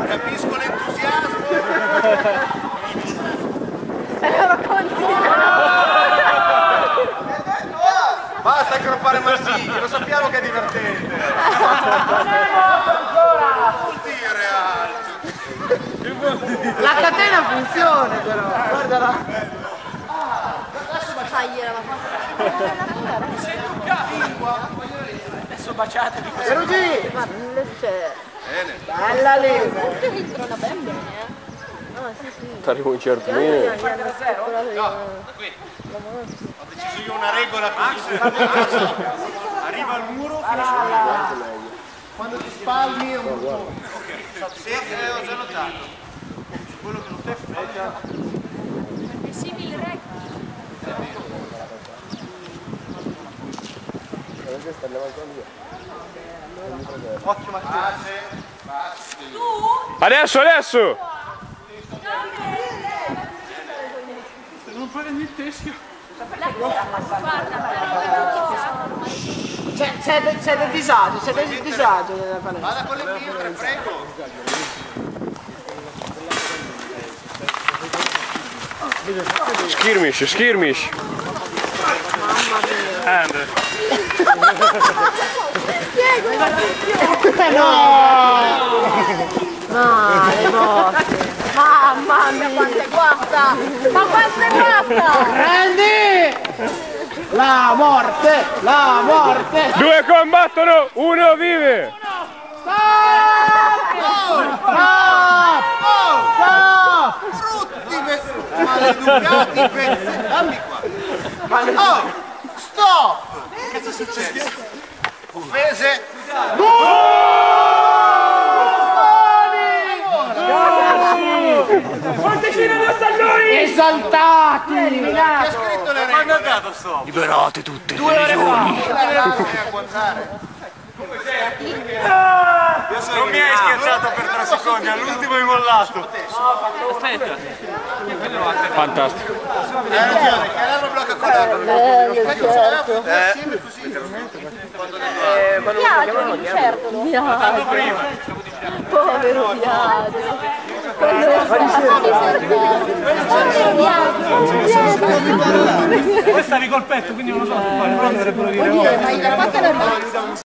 Capisco l'entusiasmo. E loro continuano. Basta aggruppare Marsiglia, lo sappiamo che è divertente. Vuol dire alto. La catena funziona però, guardala. Tagliela, ma Adesso baciatevi così. Perugì! ma c'è. Bene. Bella lì! Entrano ben bene, Ah, sì, sì. Arrivo in certo No, qui. Ho deciso io una regola così. Arriva al muro fino Quando ti spalmi è un po'. Sì, ho già notato. Su quello che non ti fai. È simile rec. Occhio Matteo. Adesso! Non puoi venire il teschio. C'è del disagio nella palestra. Vada con le pietre, prego. Skirmish. No, le morte. Mamma mia, quanto è guasta! Ma quanto è guasta! Prendi! La morte! Due combattono, uno vive! Stop! Brutti maleducati pezzi. Dammi qua. Oh, stop! Che cosa è successo? Offese? Quanticina di ostalloni! Esaltati! Chi ha scritto le regole? Liberate tutte le Non mi hai schiacciato per 3 secondi, all'ultimo hai mollato. Aspetta. Fantastico. Hai ragione, che l'hanno bloccato con l'altro. Assieme così. Viaggio, certo. Tanto prima. Povero viaggio. Voi stavi col petto, quindi non lo so se fare. Però dovrebbero dire. Ma il fatto è